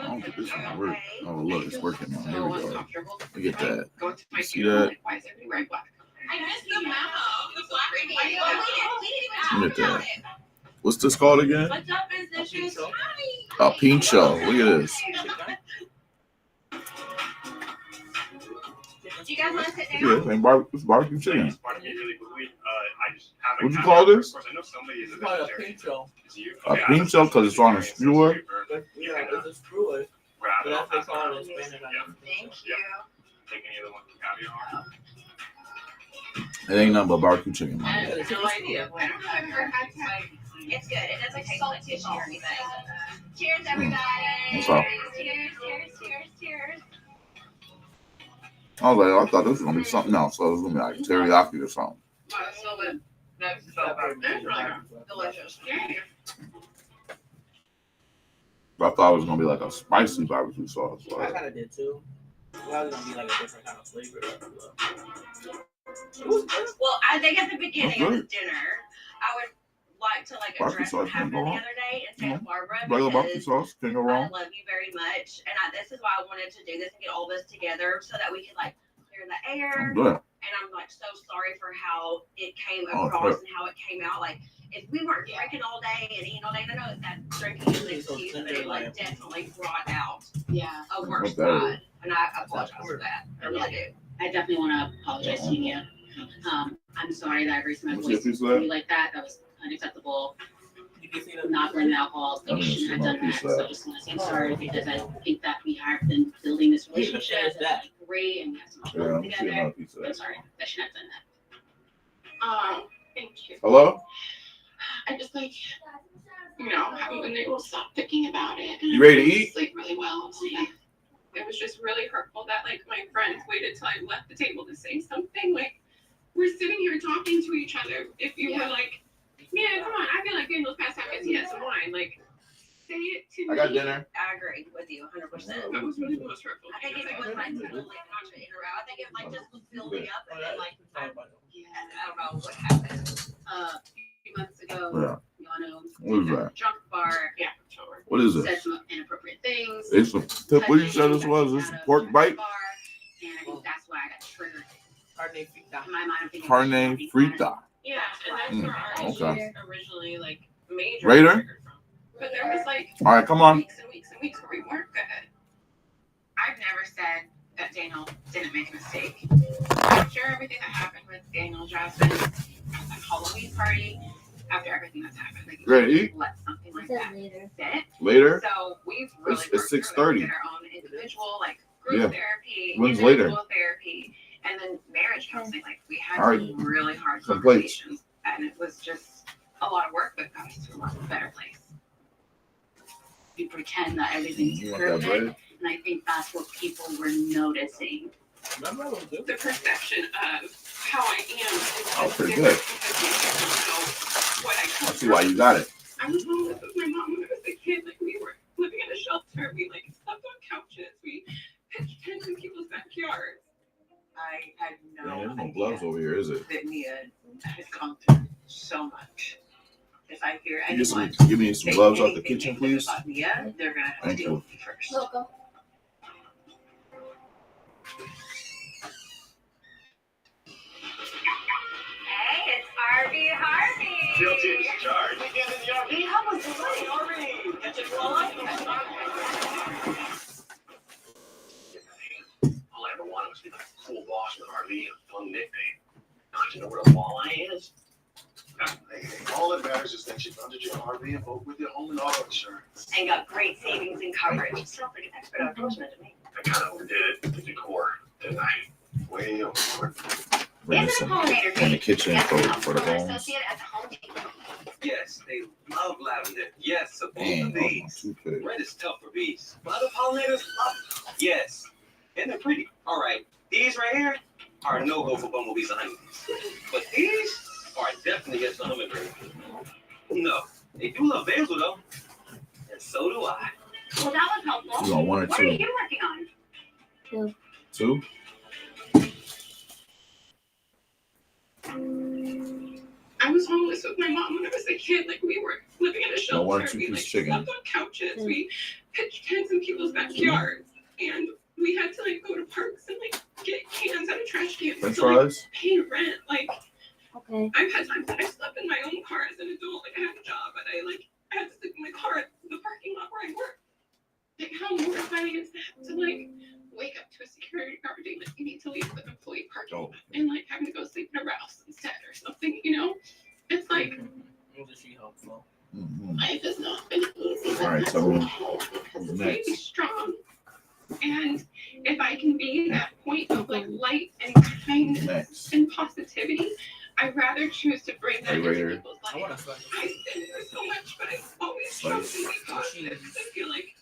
I don't think this one work. Oh look, it's working now. Here we go. Look at that. You see that? Look at that. What's this called again? A pincho. Look at this. Do you guys want to sit down? Yeah, it's barbecue chicken. What'd you call this? It's called a pincho. A pincho because it's on a skewer. Yeah, it's a skewer. But that's what they call it in Spanish. Thank you. It ain't nothing but barbecue chicken, man. I have no idea. I don't know if I've ever had that. It's good. It doesn't taste like sushi or anything. Cheers, everybody. What's up? Cheers. I was like, I thought this was gonna be something else. So it was gonna be like teriyaki or something. That's delicious. But I thought it was gonna be like a spicy barbecue sauce. I kind of did too. Well, it's gonna be like a different kind of flavor. Well, I think at the beginning of this dinner, I would like to address what happened the other day in Santa Barbara. Regular barbecue sauce, can't go wrong. I love you very much, and this is why I wanted to do this and get all this together so that we could clear the air. Good. And I'm so sorry for how it came across and how it came out. If we weren't drinking all day and eating all day, I know that drinking is an excuse, but it definitely brought out a worse side. And I apologize for that. I really do. I definitely want to apologize to you. I'm sorry that I raised my voice to you like that. That was unacceptable. Not bringing alcohol. I shouldn't have done that. So I just want to say I'm sorry because I think that we have been building this relationship that's great and we have some fun together. I'm sorry. I shouldn't have done that. Thank you. Hello? I just haven't been able to stop thinking about it. And You ready to eat? Sleep really well. So it was just really hurtful that my friends waited till I left the table to say something. We're sitting here talking to each other. If you were yeah, come on, I feel like Daniel's past time because he had some wine. Say it to me. I got dinner. I agree with you 100%. That was really the most hurtful. I think it was not to interrupt. I think it just was building up and then I don't know what happened. A few months ago, Yeah. Yano What is at that? a drunk bar. Yeah, sure. What is Said it? some inappropriate things. It's a what you said this was? This a pork bite? And I think that's why I got triggered. Carne frita. In my mind, I'm thinking Carne frita. Yeah, and that's where our okay. originally major Raider? triggered from. But there was All right, come on. weeks and weeks and weeks where we weren't good. I've never said that Daniel didn't make a mistake. After everything that happened with Daniel Jasmine at that Halloween party, after everything that's happened, you Ready to eat? let something like that sit. Later? So we've really It's worked through it. 6:30. We did our own individual group Yeah. therapy, When's individual therapy, and then marriage counseling. We had All right. some really hard Some plates. conversations, and it was just a lot of work, but got us to a lot better place. We pretend that everything's You want that perfect, bread? and I think that's what people were noticing. The perception of how I am is Oh, just pretty different good. because you don't know what I come I see why you got it. I was homeless with my mom when I was a kid. We were living in a shelter. We slept on couches. We pitched tents in people's backyards. I had There's no gloves over here, is it? that Nia has gone through so much. If I hear anyone Give me some gloves out the kitchen, please. about Nia, they're gonna have to Thank deal you. with me first. Welcome. Hey, it's RV Harvey. Guilty as charged. Weekend in the RV. How was the wedding? RV. Catch it all up. All I ever wanted was to be like a cool boss with an RV and a fun nickname. Not to know where the walleye is. Hey, all that matters is that you funded your RV and boat with your home and auto insurance. And got great savings and coverage. Sounds like an expert outdoorsman to me. I kind of overdid it with the decor, didn't I? Way over. Bring Is it a some pollinator in the cake? kitchen Yes, for the bones. associate at the Home Depot. Yes, they love lavender. Yes, a bowl Dang, of that was my bees. toothpick. Red is tough for bees. But other pollinators love it. Yes, and they're pretty. All right, these right here are no-go for bumblebees and honeybees. But these are definitely against the hummingbird. No, they do love basil though, and so do I. Well, that was helpful. You want one or What are two? you working on? Two? I was homeless with my mom when I was a kid. Like, we were living in a shelter. one or two We like piece chicken. slept on couches. We pitched tents in people's backyards, and we had to like go to parks and like get cans out of trash cans French to like, fries? pay rent. Like, Okay. I've had times that I slept in my own car as an adult. Like, I had a job, but I had to sleep in my car at the parking lot where I work. Like, how mortifying is that to like wake up to a security guard being like, you need to leave the employee parking lot, and like having to go sleep in a Ralph's instead or something, you know? It's like, life has not been easy. All right, so because it's made me strong. And if I can be that point of like light and kindness next. and positivity, I'd rather choose to bring that into Later. people's lives. I've been through so much, but I always chose to be positive. I feel like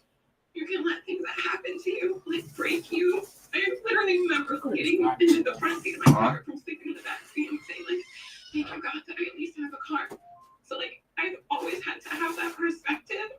you can let things that happen to you like break you. I literally remember getting into the front seat of my car from sleeping in the back seat and saying like, thank you God that I at least have a car. So like I've always had to have that perspective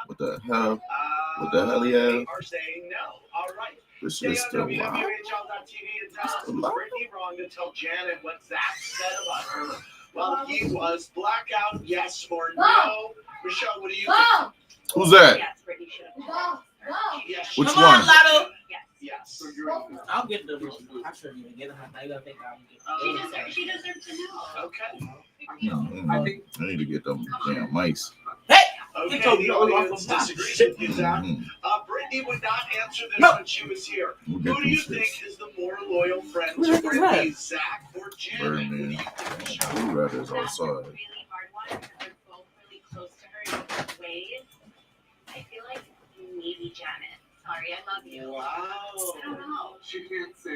What the hell? What the hell he They has? are saying no. All right. This Stay shit is on still live. WWHL.tv and tell us, Still was live? Brittany wrong to tell Janet what Zach said about her? Well, he was. Blackout, yes or no? Michelle, what do you think? Who's that? Yes, Brittany should have. Yes. Which Come one? on, Lotto. Yes. I'll get the. I shouldn't even get them. I think I'll get She deserves to know. Okay. I need to get them damn mice. Okay, Get your the nose off audience of my disagrees shit. with you, Zach. Mhm. Brittany would not answer this No. when she was here. We'll Who get do them you shits. think is the more loyal friend Who to the heck is Brittany, Zach or Janet? Birdman. What do you think, Michelle? Who read is That's a outside? really hard one because they're both really close to her in different ways. I feel like maybe Janet. Sorry, I love you. Wow. I don't know. She can't say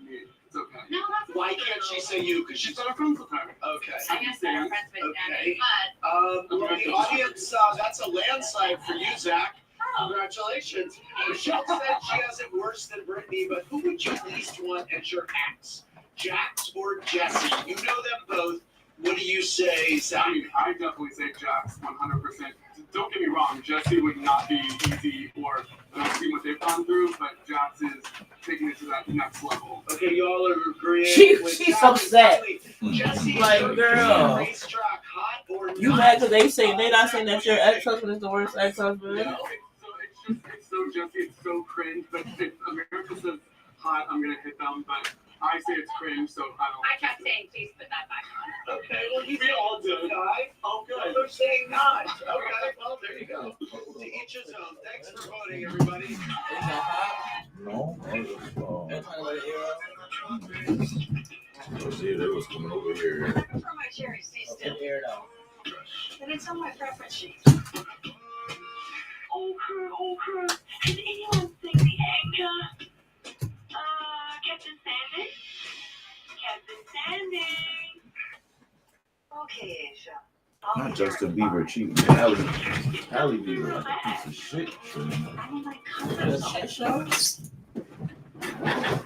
me. It's okay. No, that's Why can't she say you? Because she's She's better friends with her. okay. I guess they're friends with Okay. Janet, but Well, the audience, that's a landslide for you, Zach. Congratulations. Michelle said she has it worse than Brittany, but who would you least want as your ex? Jax or Jesse? You know them both. What do you say, Zach? I mean, I definitely say Jax 100%. Don't get me wrong, Jesse would not be easy or see what they've gone through, but Jax is taking it to that next level. Okay, y'all are agreeing. with She's Jax and upset. Kelly. Jesse, Like, is girl. racetrack hot or You not? mad because they not saying that your ex-husband is the worst ex-husband? No. It's so Jesse, it's so cringe, but if America says hot, I'm gonna hit them, but I say it's cringe, so I don't. I kept saying, please put that back on. Okay, well, you We all do. guy. Oh, good. They're saying not. Okay, well, there you go. To each his own. Thanks for voting, everybody. No. They're trying to let it air out. Let's see, they was coming over here. I prefer my cherry. Stay Okay, still. air it out. But it's on my preference sheet. Okay. Can anyone sing the anchor? Captain Sandy? Captain Sandy. Okay, Asia. Not Justin Bieber cheating. Halle Bieber is a piece of shit. The shit show?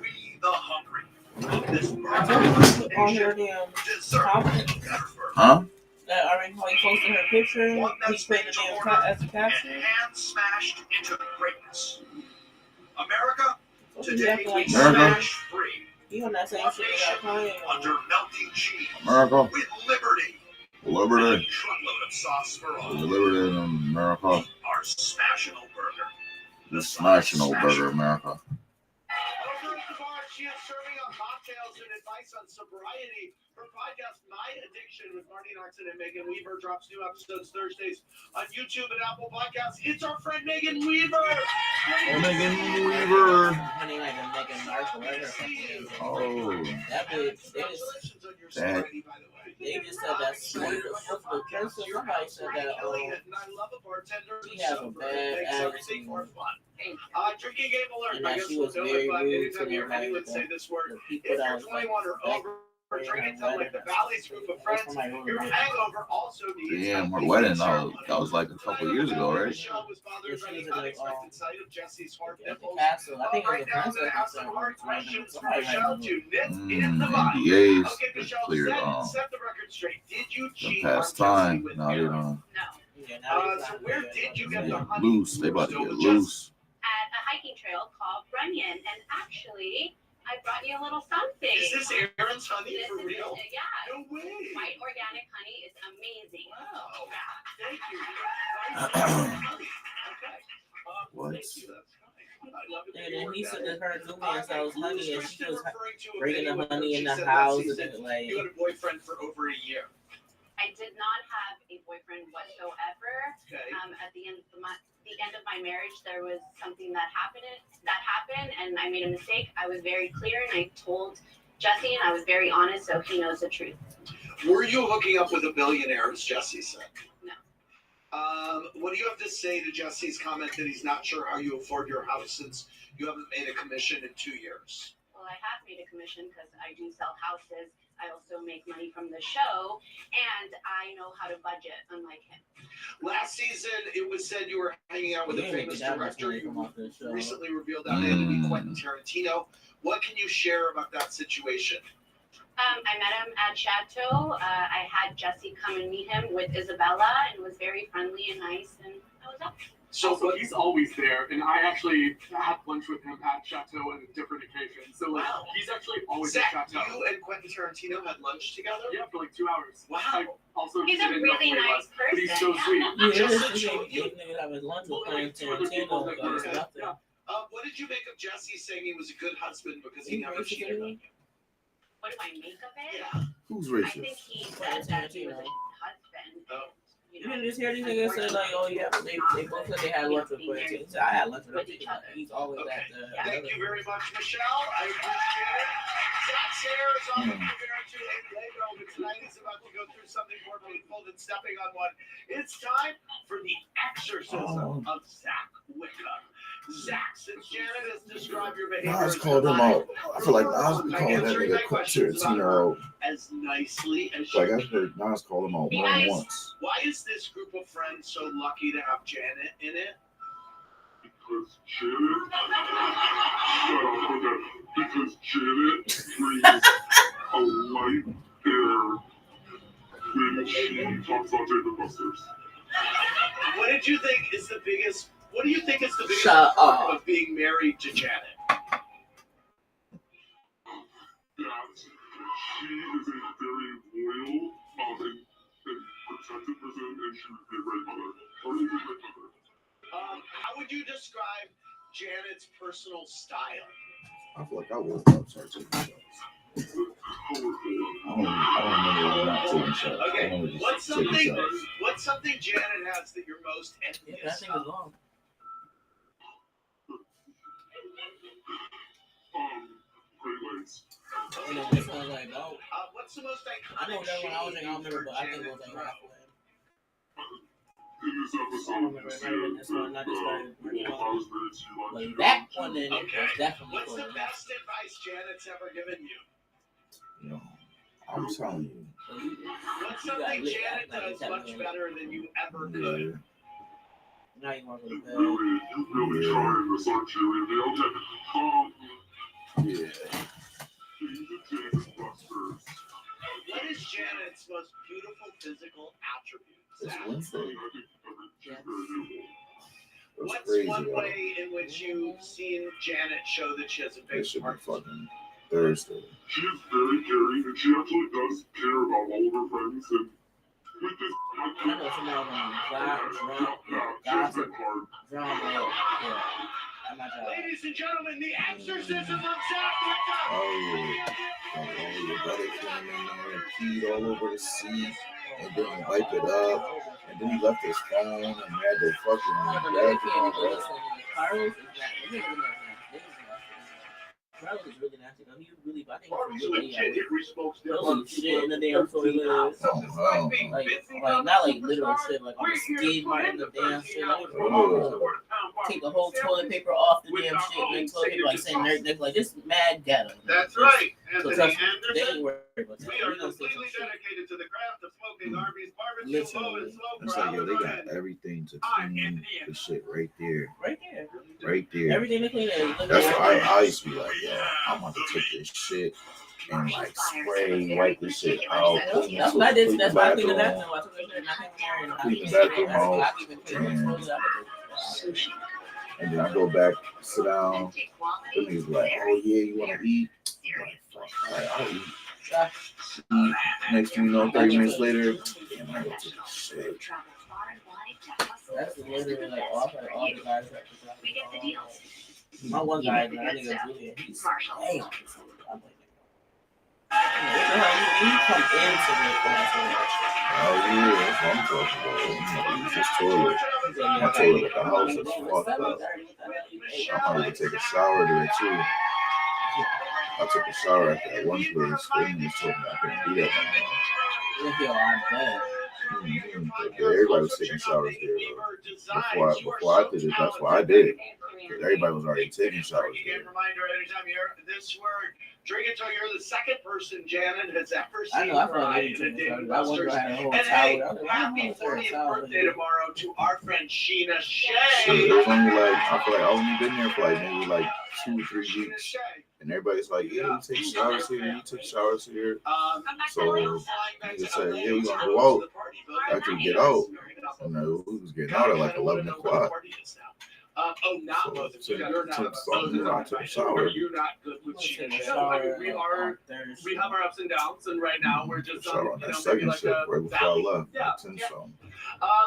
We the hungry. This I told you to put on her damn dessert. comment. Huh? That already how he posted her picture. He put the damn as a caption. And hand smashed into greatness. America, So he today acting we like smash free. he on that same shit that Kanye Under on. melting cheese. America. With liberty. Liberty. A truckload of sauce for all. Liberty in America. Our Smashable Burger. The Smashing Burger, America. Over at the bar, she is serving up mocktails and advice on sobriety. Her podcast, My Addiction, with Marty Noxon and Megan Weaver, drops new episodes Thursdays on YouTube and Apple Podcasts. It's our friend Megan Weaver. Megan Weaver. Honey, like a Megan Markle, right? Her fucking- Oh. That bitch, Congratulations on your That- sobriety, by the way. they just said that somebody said that Killing it, and I love a bartender she who's has a sober bad and makes attitude. everything more fun. Thank you. Drinking game alert. And I that guess she we'll was know very it, but rude anytime to you hear everybody, anyone say this word, the if people that you're was like 21 or over, drinking till like the Valley's group of friends, your hangover also needs Damn, her healthy wedding, ceremony. that was like a couple years ago, right? Michelle was bothered by the unexpected sight of Jesse's hard nipples. Castle. I think it was Right a now, I'm friend gonna have some circle. hard questions for Somebody Michelle had to nip in the body. NDAs Okay, Michelle, cleared set the record straight. Did you the cheat on past Jesse time. with Now they Aaron? don't. No. Yeah, now So where did you get They the get honey? loose. They about to Still get with Jesse? loose. At a hiking trail called Runyon, and actually, I brought you a little something. Is this Aaron's honey This for is real? Yeah. No way. White organic honey is amazing. Wow. Yeah. Thank you. Okay. What? Thank you. That's kind. I love it. And then he said that her new man sells Who honey and Kristen she was referring to a bringing video the with honey her? in She the said house last and season then like you had a boyfriend for over a year. I did not have a boyfriend whatsoever. Okay. At the end of my marriage, there was something that happened, and I made a mistake. I was very clear, and I told Jesse, and I was very honest, so he knows the truth. Were you hooking up with a billionaire, as Jesse said? No. What do you have to say to Jesse's comment that he's not sure how you afford your house since you haven't made a commission in 2 years? Well, I have made a commission because I do sell houses. I also make money from the show, and I know how to budget, unlike him. Last season, it was said you were hanging out with a famous director. You recently revealed that man to be Quentin Tarantino. What can you share about that situation? I met him at Chateau. I had Jesse come and meet him with Isabella, and was very friendly and nice, and that was up. So he's always there, and I actually had lunch with him at Chateau on a different occasion. So like, Wow. he's actually always Zach, at Chateau. you and Quentin Tarantino had lunch together? Yeah, for like 2 hours. Wow. I also He's a didn't know really who he nice was, but he's so person. sweet. Yeah, Just this to show you. nigga have his lunch with Well, playing like, two other people Tarantino. that But were- it's nothing. yeah. What did you make of Jesse saying he was a good husband because he He never racist, cheated on anyone? you? What do I make of it? Yeah. Who's I think racist? he said that he was a husband. Oh. You didn't just hear these niggas say like, oh yeah, they both said they had lunch with Quentin. He said, I had lunch with him. He's always Okay. at the. Thank you very much, Michelle. I appreciate it. Zach's hair is on the compared to a Lego, but tonight he's about to go through something more painful than stepping on one. It's time for the exorcism of Zach Wickham. Zach, since Janet has described your behavior Nas as called him out. I feel like Nas be by calling that answering my nigga questions about her Tarantino. as nicely as she Like I've heard Nas call him out more than once. Why is this group of friends so lucky to have Janet in it? Because Janet. Because Janet brings a light air when she talks about David Busters. What did you think is the biggest? What do you think is the biggest Shut part up. of being married to Janet? That she is a very loyal and protective person, and she would be a great mother. Or is a great mother. How would you describe Janet's personal style? I feel like I woke up started taking shots. Colorful. I don't remember not taking shots. I Okay, remember what's just taking something? shots. What's something Janet has that you're most Yeah, that envious thing is of? long. Great legs. You know, this one's like, oh, What's the most I know iconic that when I was shade young, I don't remember, for but I think it Janet was like to wear? halfway. In this I don't episode, remember you it see might have been this one, not this one. Wolf House Mates, you But like that one then Okay. was definitely What's the cool. best advice Janet's ever given you? You know, I'm telling you. So you- What's You got something lit. Janet Like, does much you better than you ever could? Yeah. now you want to go You to bed. really Yeah. trying this, aren't you? Okay. Yeah. David Busters. What is Janet's most beautiful physical attribute? It's Zach? Wednesday. I think she's very beautiful. That's What's crazy. one Yo. way in which you've seen Janet show that she has a It big should be heart? fucking Thursday. She is very caring, and she actually does care about all of her friends. And with this, I know somebody on gossip, drama, yeah. I'm not trying. Ladies and gentlemen, the exorcism of Zach Wickham! Oh, yeah. Oh, your brother came in there and peed all over the seat and didn't wipe it up. And then he left his phone and had the fucking bathroom. Carlos is Carlos is really nasty. He really, I think he's really he'll shit in the damn toilet. Oh, Like not like literal shit, like on the skid mark in the damn shit. Like, take the whole toilet paper off the damn shit, and toilet paper like saying everything like this mad ghetto. That's right, So Anthony trust me, they Anderson. ain't worried about that. We are We gonna say some completely shit. dedicated to the craft of smoking Arby's barbecue low and Literally. slow it's for like, yo, hours they on got end. everything to clean the shit right there. Right there. Right there. Everything they clean is That's why I used to be like, yo, I'm about to take this shit and like spray, wipe this shit out. That's what I did. That's why I cleaned the bathroom. bathroom. I took that shit and I came here and I Clean the bathroom out. I even cleaned the toilet. And then I go back, sit down. The niggas like, oh yeah, you wanna eat? I'm like, fuck, all right, I'll eat. Eat. Next thing you know, 30 minutes later, damn, I gotta take a shit. That's literally like all the guys that my one guy, that nigga's really he's damn. I'm like, what the hell? You come into it. Oh yeah, that's what I'm talking about. You know, use this toilet. My toilet at the house is fucked up. I might even take a shower there too. I took a shower at that one place. They just told me I couldn't do that no more. Yo, I bet. Yeah, everybody was taking showers there. Though. Before I did it, that's why I did it. Everybody was already taking showers there. Reminder anytime you hear this word, drink until you're the second person Janet has ever I seen know, I feel cry like in a taking Dave showers. I wonder Buster's. I had a whole And hey, towel. happy 40th birthday tomorrow to our friend Sheena Shit, Shea. it was only like, I feel like I only been there for like maybe like 2 or 3 weeks. And everybody's like, yeah, you take showers here, you took showers here. So niggas say, yeah, we gonna go out. After we get out, you know, we was getting out at like 11 o'clock. Oh, not So both of you. I You're not. took a shower. You're not good with cheating. Take a No, I shower, mean, we have our ups and downs, and right now we're just Shower on, on you that know, maybe second like shift a right before I valley. left. Yeah, 10 yeah. something.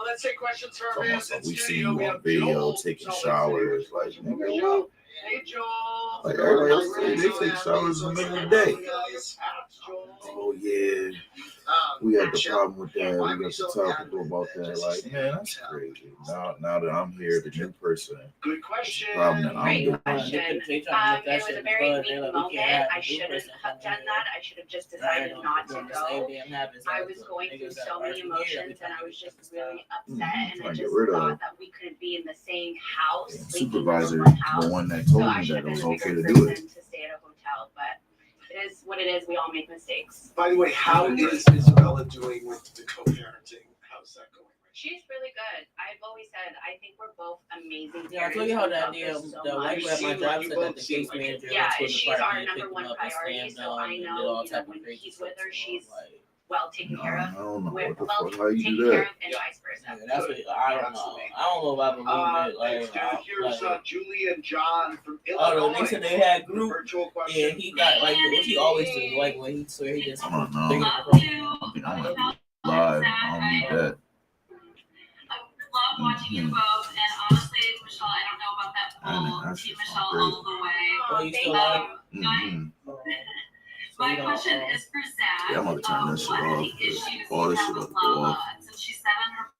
Let's take questions from our fans in We see studio. you We on have video Joel. taking Joel, showers. Like, Hey, nigga, Joel. Hey, Joel. like everybody else, they take showers in the middle of the day. Oh yeah, we had the problem with that. We got to tell people about that. Like, man, that's crazy. Now that I'm here, the new person, Good question. problem that I'm Great doing. question. It was a very weak moment. I shouldn't have done that. I should have just decided not to go. I was going through so many emotions and I was just really upset, and I Trying to just get rid of thought that we couldn't be in the same house, And sleeping in supervisor, one house. the one that So told I me should that have it was been a okay bigger to do it. person to stay at a hotel, but it is what it is. We all make mistakes. By the way, how is Isabella doing with the co-parenting? How's that going? She's really good. I've always said I think we're both amazing. Yeah, I told you how parents. that We love deal, her so the much. wife at my job said that the case manager Yeah, went to the she's our apartment, number picked one him up and priority, slammed so him I and did know, all you know, type of when crazy he's stuff. with her, So, she's like, well taken care I of. don't know We're what the well fuck. How you taken do care that? of, and vice versa. yeah, that's what I don't know. I don't know if I believe it. Thanks, Like, dude. Here's like Julie and John from oh, Illinois. they said they had group, Virtual question. and he got like what he always do, like when he swear he just I don't know. bigger I than think I'm gonna be live. I don't need that. I love watching you both, and honestly, Michelle, I don't know about that poll. That's Team just Michelle crazy. all the way. Oh, you still Thank live? My question is for Zach. Yeah, I'm gonna turn this shit What off. are the issues All this you shit have up, with go Lala? off. Since she said